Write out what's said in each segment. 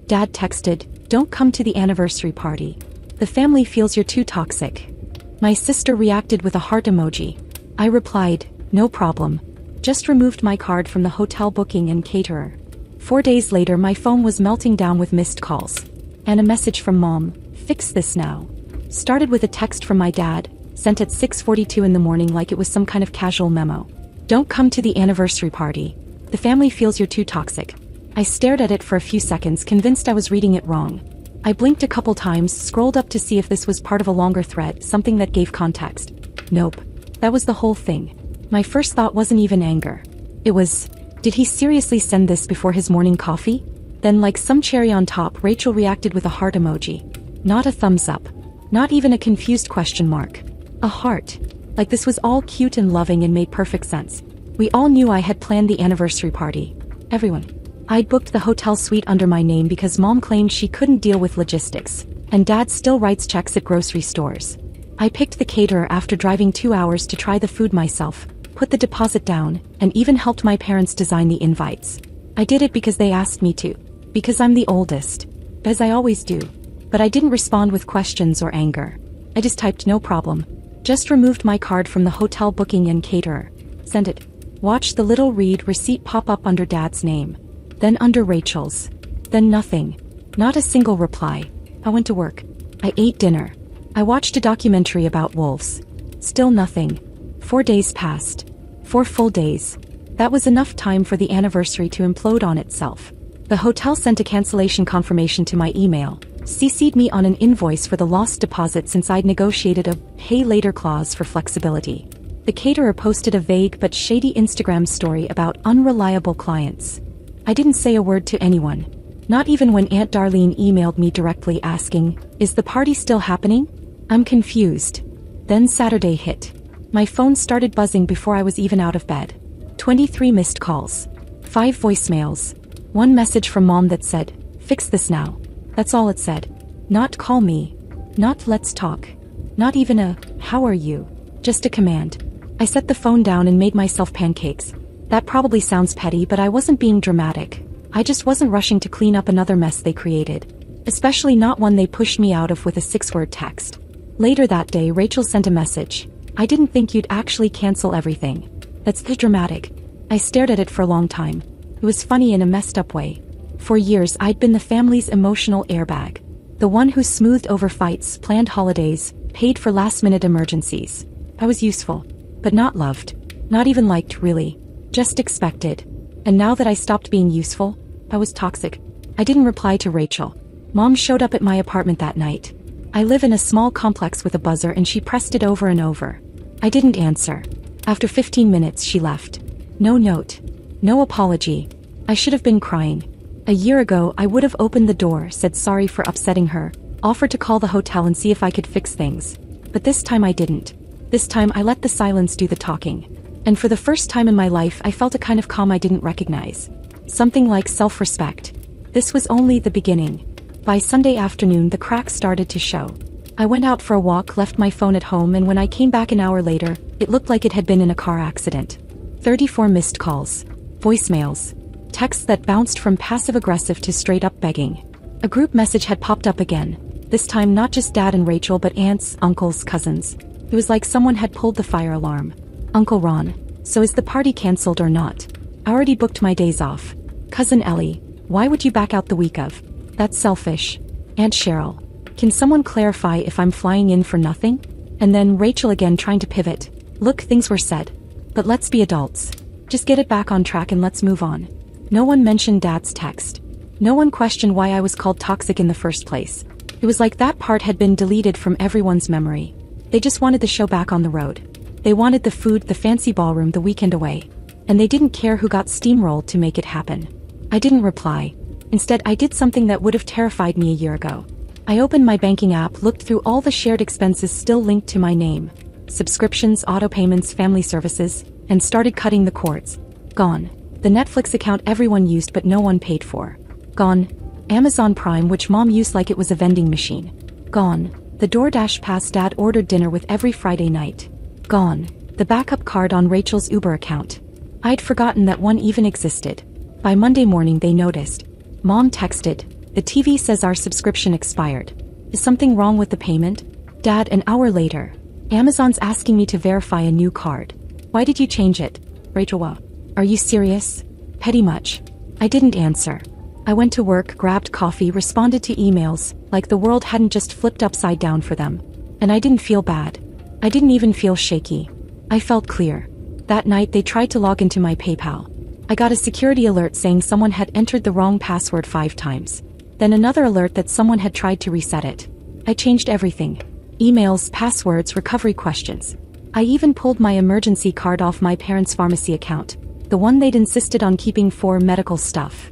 Dad texted, "Don't come to the anniversary party. The family feels you're too toxic." My sister reacted with a heart emoji. I replied, "No problem. Just removed my card from the hotel booking and caterer." 4 days later my phone was melting down with missed calls. And a message from Mom, "Fix this now." Started with a text from my dad, sent at 6:42 in the morning like it was some kind of casual memo. "Don't come to the anniversary party. The family feels you're too toxic." I stared at it for a few seconds, convinced I was reading it wrong. I blinked a couple times, scrolled up to see if this was part of a longer thread, something that gave context. Nope. That was the whole thing. My first thought wasn't even anger. It was, did he seriously send this before his morning coffee? Then, like some cherry on top, Rachel reacted with a heart emoji. Not a thumbs up. Not even a confused question mark. A heart. Like this was all cute and loving and made perfect sense. We all knew I had planned the anniversary party. Everyone. I'd booked the hotel suite under my name because Mom claimed she couldn't deal with logistics, and Dad still writes checks at grocery stores. I picked the caterer after driving 2 hours to try the food myself, put the deposit down, and even helped my parents design the invites. I did it because they asked me to. Because I'm the oldest. As I always do. But I didn't respond with questions or anger. I just typed "no problem." Just removed my card from the hotel booking and caterer. Send it. Watched the little read receipt pop up under Dad's name. Then under Rachel's. Then nothing. Not a single reply. I went to work. I ate dinner. I watched a documentary about wolves. Still nothing. 4 days passed. 4 full days. That was enough time for the anniversary to implode on itself. The hotel sent a cancellation confirmation to my email, CC'd me on an invoice for the lost deposit since I'd negotiated a pay later clause for flexibility. The caterer posted a vague but shady Instagram story about unreliable clients. I didn't say a word to anyone. Not even when Aunt Darlene emailed me directly asking, "Is the party still happening?" I'm confused. Then Saturday hit. My phone started buzzing before I was even out of bed. 23 missed calls. 5 voicemails. 1 message from Mom that said, "Fix this now." That's all it said. Not "call me." Not "let's talk." Not even a "how are you?" Just a command. I set the phone down and made myself pancakes. That probably sounds petty, but I wasn't being dramatic. I just wasn't rushing to clean up another mess they created. Especially not one they pushed me out of with a 6-word text. Later that day Rachel sent a message. "I didn't think you'd actually cancel everything." That's the dramatic. I stared at it for a long time. It was funny in a messed up way. For years I'd been the family's emotional airbag. The one who smoothed over fights, planned holidays, paid for last-minute emergencies. I was useful. But not loved. Not even liked, really. Just expected. And now that I stopped being useful, I was toxic. I didn't reply to Rachel. Mom showed up at my apartment that night. I live in a small complex with a buzzer and she pressed it over and over. I didn't answer. After 15 minutes she left. No note. No apology. I should have been crying. A year ago I would have opened the door, said sorry for upsetting her, offered to call the hotel and see if I could fix things. But this time I didn't. This time I let the silence do the talking. And for the first time in my life I felt a kind of calm I didn't recognize. Something like self-respect. This was only the beginning. By Sunday afternoon the cracks started to show. I went out for a walk, left my phone at home, and when I came back an hour later, it looked like it had been in a car accident. 34 missed calls. Voicemails. Texts that bounced from passive-aggressive to straight-up begging. A group message had popped up again. This time not just Dad and Rachel but aunts, uncles, cousins. It was like someone had pulled the fire alarm. "Uncle Ron, so is the party cancelled or not? I already booked my days off." "Cousin Ellie, why would you back out the week of? That's selfish." "Aunt Cheryl, can someone clarify if I'm flying in for nothing?" And then Rachel again trying to pivot. "Look, things were said. But let's be adults. Just get it back on track and let's move on." No one mentioned Dad's text. No one questioned why I was called toxic in the first place. It was like that part had been deleted from everyone's memory. They just wanted the show back on the road. They wanted the food, the fancy ballroom, the weekend away. And they didn't care who got steamrolled to make it happen. I didn't reply. Instead, I did something that would have terrified me a year ago. I opened my banking app, looked through all the shared expenses still linked to my name. Subscriptions, auto payments, family services, and started cutting the cords. Gone. The Netflix account everyone used but no one paid for. Gone. Amazon Prime, which Mom used like it was a vending machine. Gone. The DoorDash pass Dad ordered dinner with every Friday night. Gone. The backup card on Rachel's Uber account. I'd forgotten that one even existed. By Monday morning they noticed. Mom texted, The TV says our subscription expired. Is something wrong with the payment? Dad, an hour later. Amazon's asking me to verify a new card. Why did you change it? Rachel, are you serious? Petty much. I didn't answer. I went to work, grabbed coffee, responded to emails, like the world hadn't just flipped upside down for them. And I didn't feel bad. I didn't even feel shaky. I felt clear. That night they tried to log into my PayPal. I got a security alert saying someone had entered the wrong password 5 times. Then another alert that someone had tried to reset it. I changed everything. Emails, passwords, recovery questions. I even pulled my emergency card off my parents' pharmacy account, the one they'd insisted on keeping for medical stuff.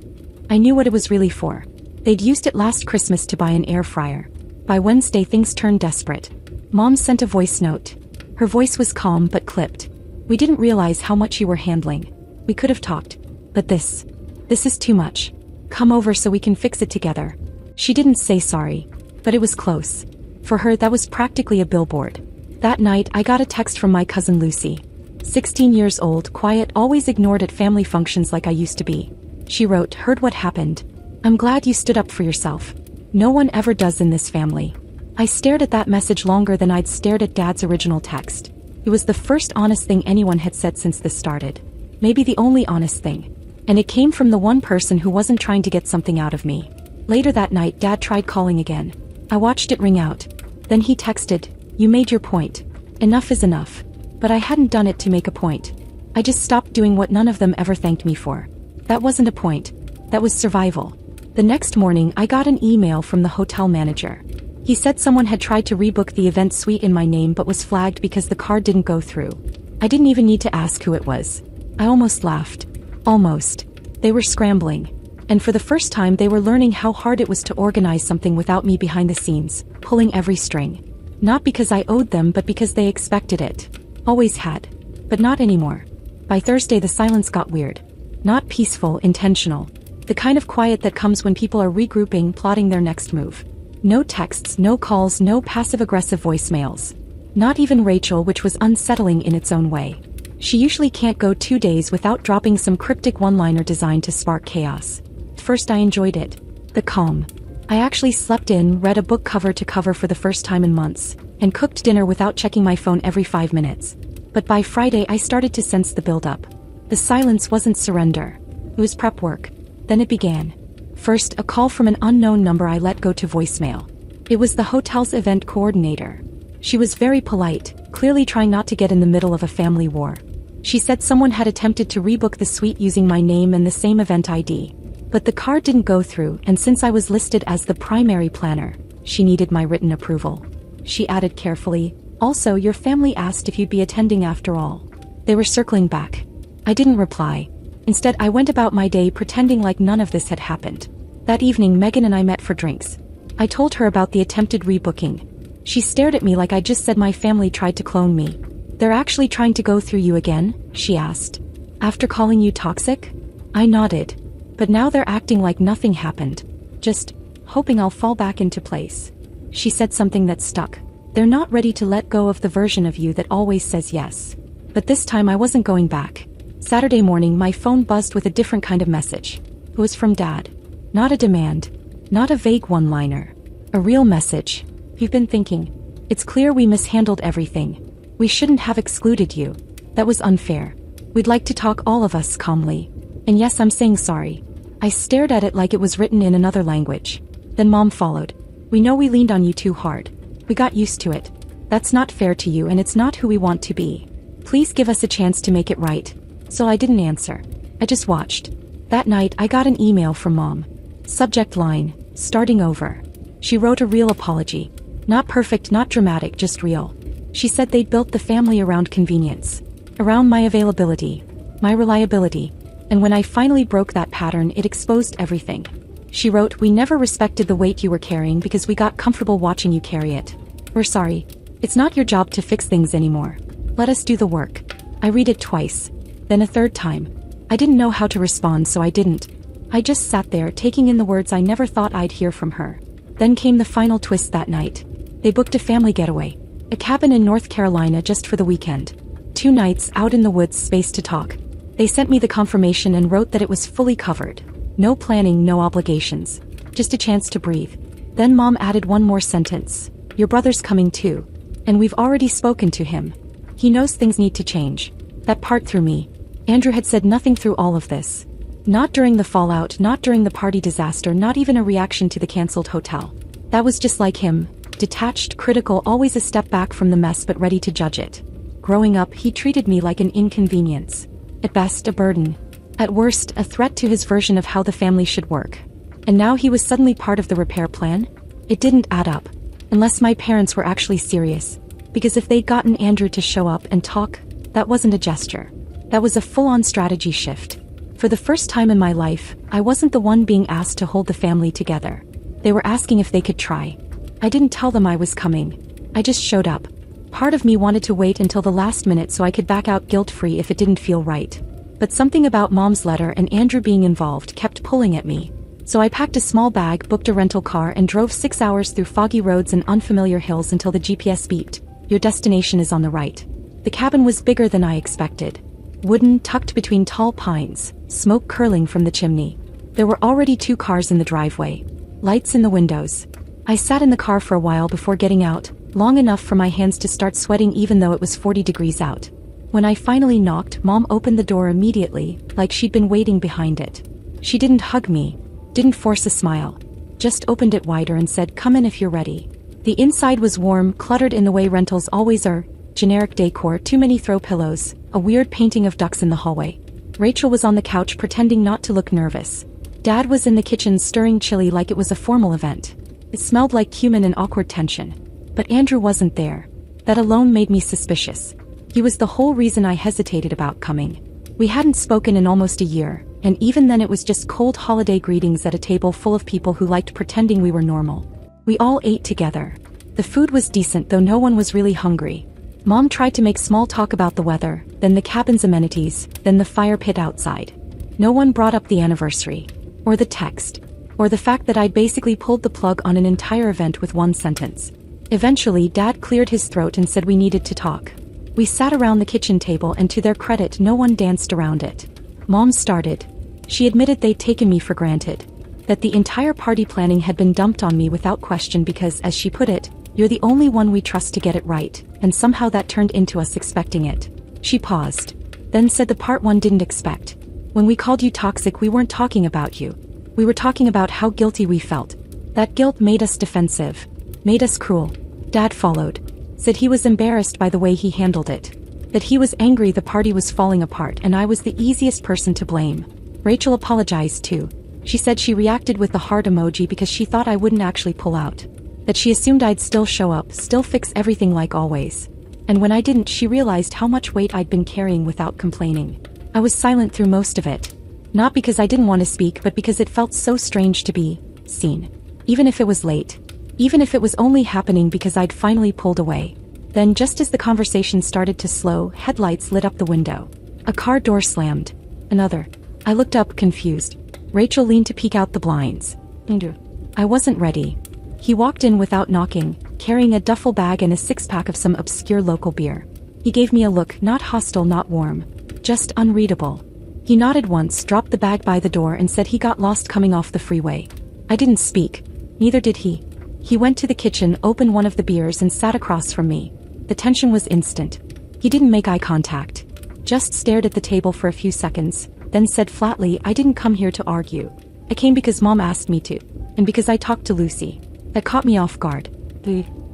I knew what it was really for. They'd used it last Christmas to buy an air fryer. By Wednesday things turned desperate. Mom sent a voice note. Her voice was calm but clipped. We didn't realize how much you were handling. We could have talked. But this is too much. Come over so we can fix it together. She didn't say sorry, but it was close. For her, that was practically a billboard. That night, I got a text from my cousin Lucy. 16 years old, quiet, always ignored at family functions like I used to be. She wrote, "Heard what happened. I'm glad you stood up for yourself. No one ever does in this family." I stared at that message longer than I'd stared at Dad's original text. It was the first honest thing anyone had said since this started. Maybe the only honest thing. And it came from the one person who wasn't trying to get something out of me. Later that night, Dad tried calling again. I watched it ring out. Then he texted, "You made your point. Enough is enough." But I hadn't done it to make a point. I just stopped doing what none of them ever thanked me for. That wasn't a point. That was survival. The next morning, I got an email from the hotel manager. He said someone had tried to rebook the event suite in my name but was flagged because the card didn't go through. I didn't even need to ask who it was. I almost laughed. Almost. They were scrambling. And for the first time they were learning how hard it was to organize something without me behind the scenes, pulling every string. Not because I owed them but because they expected it. Always had. But not anymore. By Thursday the silence got weird. Not peaceful, intentional. The kind of quiet that comes when people are regrouping, plotting their next move. No texts, no calls, no passive-aggressive voicemails. Not even Rachel, which was unsettling in its own way. She usually can't go 2 days without dropping some cryptic one-liner designed to spark chaos. At first I enjoyed it. The calm. I actually slept in, read a book cover to cover for the first time in months, and cooked dinner without checking my phone every 5 minutes. But by Friday I started to sense the build-up. The silence wasn't surrender. It was prep work. Then it began. First, a call from an unknown number I let go to voicemail. It was the hotel's event coordinator. She was very polite, clearly trying not to get in the middle of a family war. She said someone had attempted to rebook the suite using my name and the same event ID. But the card didn't go through, and since I was listed as the primary planner, she needed my written approval. She added carefully, "Also, your family asked if you'd be attending after all." They were circling back. I didn't reply. Instead, I went about my day pretending like none of this had happened. That evening, Megan and I met for drinks. I told her about the attempted rebooking. She stared at me like I just said my family tried to clone me. "They're actually trying to go through you again?" she asked. "After calling you toxic?" I nodded. "But now they're acting like nothing happened. Just hoping I'll fall back into place." She said something that stuck. "They're not ready to let go of the version of you that always says yes." But this time I wasn't going back. Saturday morning, my phone buzzed with a different kind of message. It was from Dad. Not a demand. Not a vague one-liner. A real message. "You've been thinking. It's clear we mishandled everything. We shouldn't have excluded you. That was unfair. We'd like to talk, all of us, calmly. And yes, I'm saying sorry." I stared at it like it was written in another language. Then Mom followed. "We know we leaned on you too hard. We got used to it. That's not fair to you and it's not who we want to be. Please give us a chance to make it right." So I didn't answer. I just watched. That night, I got an email from Mom. Subject line, "Starting over." She wrote a real apology. Not perfect, not dramatic, just real. She said they'd built the family around convenience. Around my availability. My reliability. And when I finally broke that pattern, it exposed everything. She wrote, "We never respected the weight you were carrying because we got comfortable watching you carry it. We're sorry. It's not your job to fix things anymore. Let us do the work." I read it twice. Then a third time. I didn't know how to respond, so I didn't. I just sat there, taking in the words I never thought I'd hear from her. Then came the final twist that night. They booked a family getaway. A cabin in North Carolina just for the weekend. 2 nights, out in the woods, space to talk. They sent me the confirmation and wrote that it was fully covered. No planning, no obligations. Just a chance to breathe. Then Mom added one more sentence. Your brother's coming too. And we've already spoken to him. He knows things need to change. That part threw me. Andrew had said nothing through all of this. Not during the fallout, not during the party disaster, not even a reaction to the cancelled hotel. That was just like him. Detached, critical, always a step back from the mess but ready to judge it. Growing up, he treated me like an inconvenience. At best, a burden. At worst, a threat to his version of how the family should work. And now he was suddenly part of the repair plan? It didn't add up. Unless my parents were actually serious. Because if they'd gotten Andrew to show up and talk, that wasn't a gesture. That was a full-on strategy shift. For the first time in my life, I wasn't the one being asked to hold the family together. They were asking if they could try. I didn't tell them I was coming. I just showed up. Part of me wanted to wait until the last minute so I could back out guilt-free if it didn't feel right. But something about Mom's letter and Andrew being involved kept pulling at me. So I packed a small bag, booked a rental car, and drove 6 hours through foggy roads and unfamiliar hills until the GPS beeped. Your destination is on the right. The cabin was bigger than I expected. Wooden, tucked between tall pines, smoke curling from the chimney. There were already 2 cars in the driveway. Lights in the windows. I sat in the car for a while before getting out, long enough for my hands to start sweating even though it was 40 degrees out. When I finally knocked, Mom opened the door immediately, like she'd been waiting behind it. She didn't hug me, didn't force a smile. Just opened it wider and said, "Come in if you're ready." The inside was warm, cluttered in the way rentals always are. Generic decor, too many throw pillows, a weird painting of ducks in the hallway. Rachel was on the couch pretending not to look nervous. Dad was in the kitchen stirring chili like it was a formal event. It smelled like cumin and awkward tension. But Andrew wasn't there. That alone made me suspicious. He was the whole reason I hesitated about coming. We hadn't spoken in almost a year, and even then it was just cold holiday greetings at a table full of people who liked pretending we were normal. We all ate together. The food was decent, though no one was really hungry. Mom tried to make small talk about the weather, then the cabin's amenities, then the fire pit outside. No one brought up the anniversary, or the text, or the fact that I'd basically pulled the plug on an entire event with one sentence. Eventually, Dad cleared his throat and said we needed to talk. We sat around the kitchen table, and to their credit, no one danced around it. Mom started. She admitted they'd taken me for granted. That the entire party planning had been dumped on me without question because, as she put it, "You're the only one we trust to get it right," and somehow that turned into us expecting it. She paused. Then said the part one didn't expect. When we called you toxic, we weren't talking about you. We were talking about how guilty we felt. That guilt made us defensive. Made us cruel. Dad followed. Said he was embarrassed by the way he handled it. That he was angry the party was falling apart and I was the easiest person to blame. Rachel apologized too. She said she reacted with the heart emoji because she thought I wouldn't actually pull out. That she assumed I'd still show up, still fix everything like always. And when I didn't, she realized how much weight I'd been carrying without complaining. I was silent through most of it. Not because I didn't want to speak, but because it felt so strange to be seen. Even if it was late. Even if it was only happening because I'd finally pulled away. Then, just as the conversation started to slow, headlights lit up the window. A car door slammed. Another. I looked up, confused. Rachel leaned to peek out the blinds. Andrew. I wasn't ready. He walked in without knocking, carrying a duffel bag and a 6-pack of some obscure local beer. He gave me a look, not hostile, not warm. Just unreadable. He nodded once, dropped the bag by the door and said he got lost coming off the freeway. I didn't speak. Neither did he. He went to the kitchen, opened one of the beers and sat across from me. The tension was instant. He didn't make eye contact. Just stared at the table for a few seconds, then said flatly, "I didn't come here to argue. I came because Mom asked me to. And because I talked to Lucy." That caught me off guard.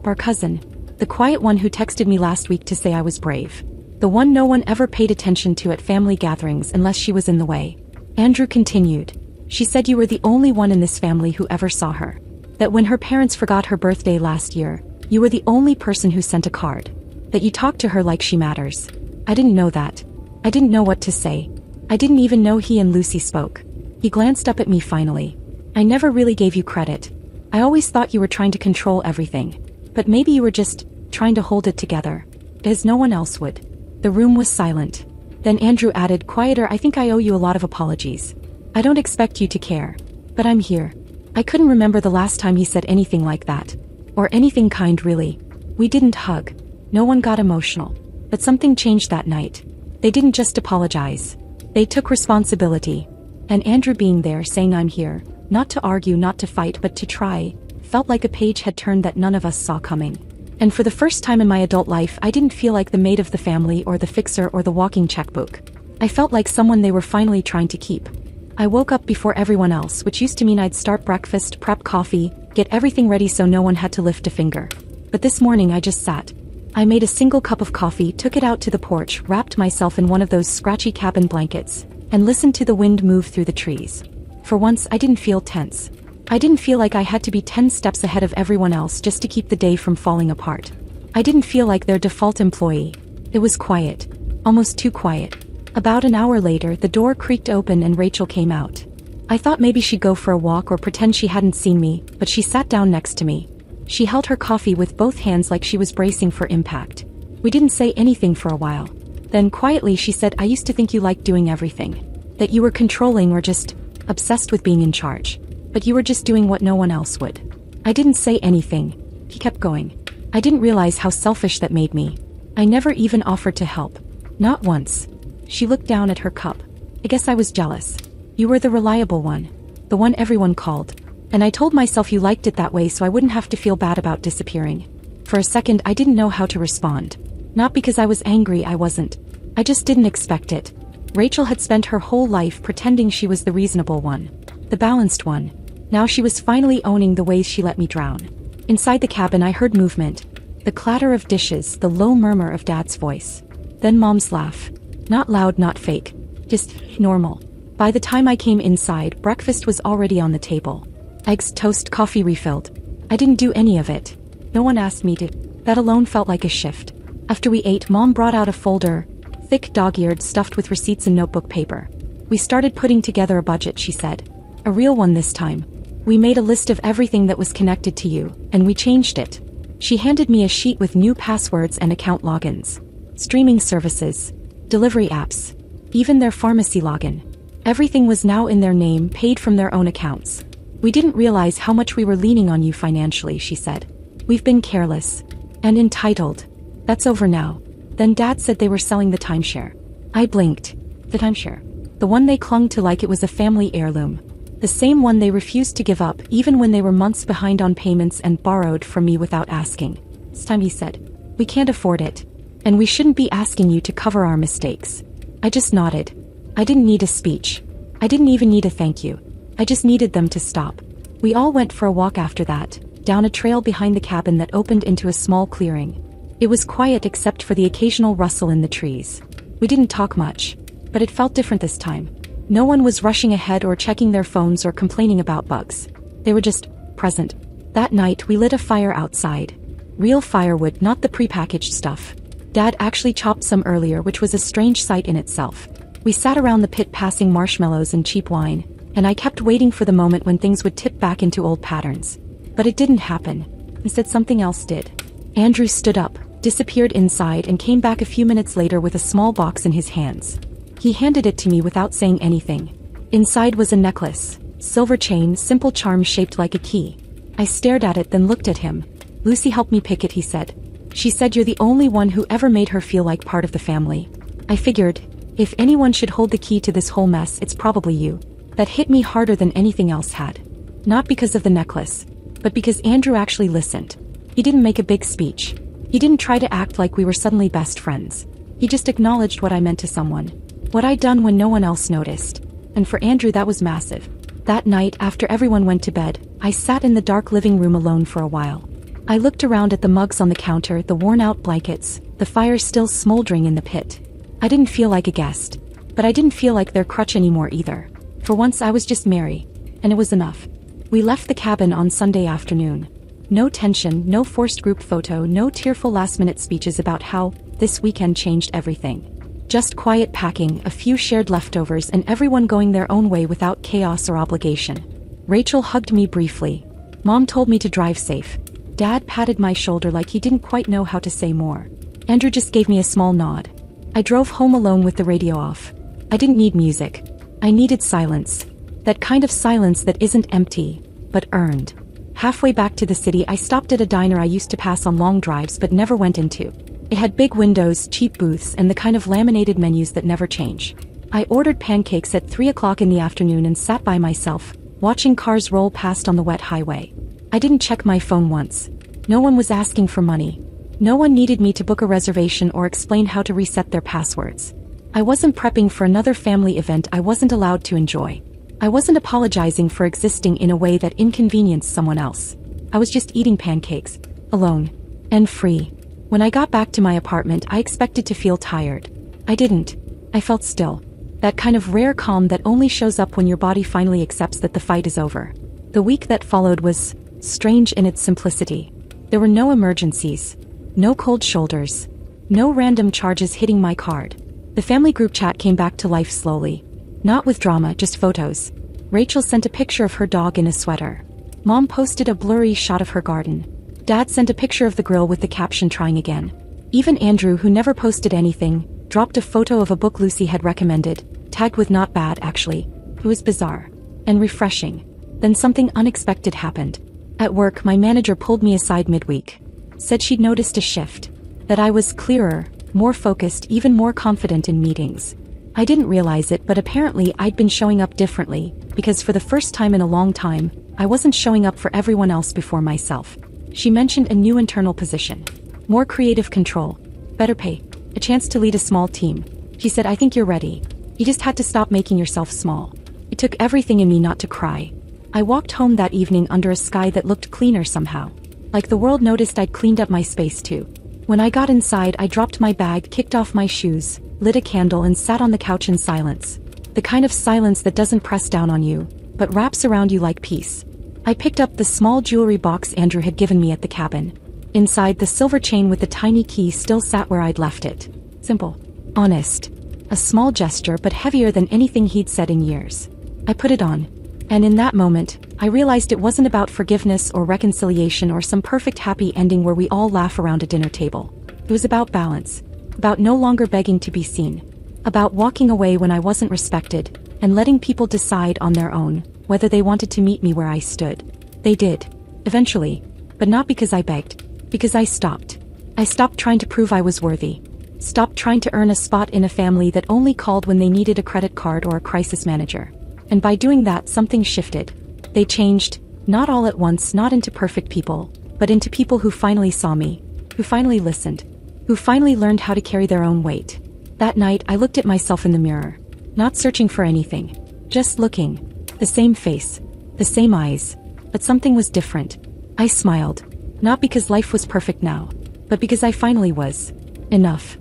Our cousin. The quiet one who texted me last week to say I was brave. The one no one ever paid attention to at family gatherings unless she was in the way. Andrew continued. She said you were the only one in this family who ever saw her. That when her parents forgot her birthday last year, you were the only person who sent a card. That you talked to her like she matters. I didn't know that. I didn't know what to say. I didn't even know he and Lucy spoke. He glanced up at me finally. I never really gave you credit. I always thought you were trying to control everything. But maybe you were just trying to hold it together. As no one else would. The room was silent. Then Andrew added, quieter, I think I owe you a lot of apologies. I don't expect you to care. But I'm here. I couldn't remember the last time he said anything like that. Or anything kind, really. We didn't hug. No one got emotional. But something changed that night. They didn't just apologize. They took responsibility. And Andrew being there saying I'm here Not to argue, not to fight, but to try. Felt like a page had turned that none of us saw coming. And for the first time in my adult life, I didn't feel like the maid of the family or the fixer or the walking checkbook. I felt like someone they were finally trying to keep. I woke up before everyone else, which used to mean I'd start breakfast, prep coffee, get everything ready so no one had to lift a finger. But this morning I just sat. I made a single cup of coffee, took it out to the porch, wrapped myself in one of those scratchy cabin blankets, and listened to the wind move through the trees. For once, I didn't feel tense. I didn't feel like I had to be 10 steps ahead of everyone else just to keep the day from falling apart. I didn't feel like their default employee. It was quiet. Almost too quiet. About an hour later, the door creaked open and Rachel came out. I thought maybe she'd go for a walk or pretend she hadn't seen me, but she sat down next to me. She held her coffee with both hands like she was bracing for impact. We didn't say anything for a while. Then quietly she said, "I used to think you liked doing everything. That you were controlling or just obsessed with being in charge. But you were just doing what no one else would." I didn't say anything. He kept going. I didn't realize how selfish that made me. I never even offered to help. Not once. She looked down at her cup. "I guess I was jealous. You were the reliable one. The one everyone called. And I told myself you liked it that way so I wouldn't have to feel bad about disappearing." For a second I didn't know how to respond. Not because I was angry, I wasn't. I just didn't expect it. Rachel had spent her whole life pretending she was the reasonable one. The balanced one. Now she was finally owning the ways she let me drown. Inside the cabin I heard movement. The clatter of dishes, the low murmur of Dad's voice. Then Mom's laugh. Not loud, not fake. Just normal. By the time I came inside, breakfast was already on the table. Eggs, toast, coffee refilled. I didn't do any of it. No one asked me to. That alone felt like a shift. After we ate, Mom brought out a folder, thick, dog-eared, stuffed with receipts and notebook paper. "We started putting together a budget," she said. "A real one this time. We made a list of everything that was connected to you, and we changed it." She handed me a sheet with new passwords and account logins. Streaming services. Delivery apps. Even their pharmacy login. Everything was now in their name, paid from their own accounts. "We didn't realize how much we were leaning on you financially," she said. "We've been careless. And entitled. That's over now." Then Dad said they were selling the timeshare. I blinked. The timeshare. The one they clung to like it was a family heirloom. The same one they refused to give up even when they were months behind on payments and borrowed from me without asking. "This time," he said, "we can't afford it. And we shouldn't be asking you to cover our mistakes." I just nodded. I didn't need a speech. I didn't even need a thank you. I just needed them to stop. We all went for a walk after that, down a trail behind the cabin that opened into a small clearing. It was quiet except for the occasional rustle in the trees. We didn't talk much. But it felt different this time. No one was rushing ahead or checking their phones or complaining about bugs. They were just present. That night we lit a fire outside. Real firewood, not the prepackaged stuff. Dad actually chopped some earlier, which was a strange sight in itself. We sat around the pit passing marshmallows and cheap wine, and I kept waiting for the moment when things would tip back into old patterns. But it didn't happen. Instead, something else did. Andrew stood up, disappeared inside, and came back a few minutes later with a small box in his hands. He handed it to me without saying anything. Inside was a necklace, silver chain, simple charm shaped like a key. I stared at it, then looked at him. "Lucy helped me pick it," he said. "She said you're the only one who ever made her feel like part of the family." I figured, if anyone should hold the key to this whole mess, it's probably you. That hit me harder than anything else had. Not because of the necklace, but because Andrew actually listened. He didn't make a big speech. He didn't try to act like we were suddenly best friends. He just acknowledged what I meant to someone. What I'd done when no one else noticed. And for Andrew that was massive. That night, after everyone went to bed, I sat in the dark living room alone for a while. I looked around at the mugs on the counter, the worn-out blankets, the fire still smoldering in the pit. I didn't feel like a guest. But I didn't feel like their crutch anymore either. For once I was just Mary. And it was enough. We left the cabin on Sunday afternoon. No tension, no forced group photo, no tearful last-minute speeches about how this weekend changed everything. Just quiet packing, a few shared leftovers, and everyone going their own way without chaos or obligation. Rachel hugged me briefly. Mom told me to drive safe. Dad patted my shoulder like he didn't quite know how to say more. Andrew just gave me a small nod. I drove home alone with the radio off. I didn't need music. I needed silence. That kind of silence that isn't empty, but earned. Halfway back to the city, I stopped at a diner I used to pass on long drives but never went into. It had big windows, cheap booths, and the kind of laminated menus that never change. I ordered pancakes at 3 o'clock in the afternoon and sat by myself, watching cars roll past on the wet highway. I didn't check my phone once. No one was asking for money. No one needed me to book a reservation or explain how to reset their passwords. I wasn't prepping for another family event I wasn't allowed to enjoy. I wasn't apologizing for existing in a way that inconvenienced someone else. I was just eating pancakes, alone, and free. When I got back to my apartment, I expected to feel tired. I didn't. I felt still. That kind of rare calm that only shows up when your body finally accepts that the fight is over. The week that followed was strange in its simplicity. There were no emergencies, no cold shoulders, no random charges hitting my card. The family group chat came back to life slowly. Not with drama, just photos. Rachel sent a picture of her dog in a sweater. Mom posted a blurry shot of her garden. Dad sent a picture of the grill with the caption "trying again." Even Andrew, who never posted anything, dropped a photo of a book Lucy had recommended, tagged with "not bad actually." It was bizarre and refreshing. Then something unexpected happened. At work, my manager pulled me aside midweek. Said she'd noticed a shift. That I was clearer, more focused, even more confident in meetings. I didn't realize it, but apparently I'd been showing up differently, because for the first time in a long time, I wasn't showing up for everyone else before myself. She mentioned a new internal position. More creative control. Better pay. A chance to lead a small team. She said, "I think you're ready. You just had to stop making yourself small." It took everything in me not to cry. I walked home that evening under a sky that looked cleaner somehow. Like the world noticed I'd cleaned up my space too. When I got inside, I dropped my bag, kicked off my shoes, lit a candle and sat on the couch in silence. The kind of silence that doesn't press down on you, but wraps around you like peace. I picked up the small jewelry box Andrew had given me at the cabin. Inside, the silver chain with the tiny key still sat where I'd left it. Simple. Honest. A small gesture, but heavier than anything he'd said in years. I put it on. And in that moment, I realized it wasn't about forgiveness or reconciliation or some perfect happy ending where we all laugh around a dinner table. It was about balance. About no longer begging to be seen. About walking away when I wasn't respected, and letting people decide on their own whether they wanted to meet me where I stood. They did. Eventually. But not because I begged. Because I stopped. I stopped trying to prove I was worthy. Stopped trying to earn a spot in a family that only called when they needed a credit card or a crisis manager. And by doing that, something shifted. They changed, not all at once, not into perfect people, but into people who finally saw me, who finally listened, who finally learned how to carry their own weight. That night, I looked at myself in the mirror, not searching for anything, just looking. The same face, the same eyes, but something was different. I smiled, not because life was perfect now, but because I finally was enough.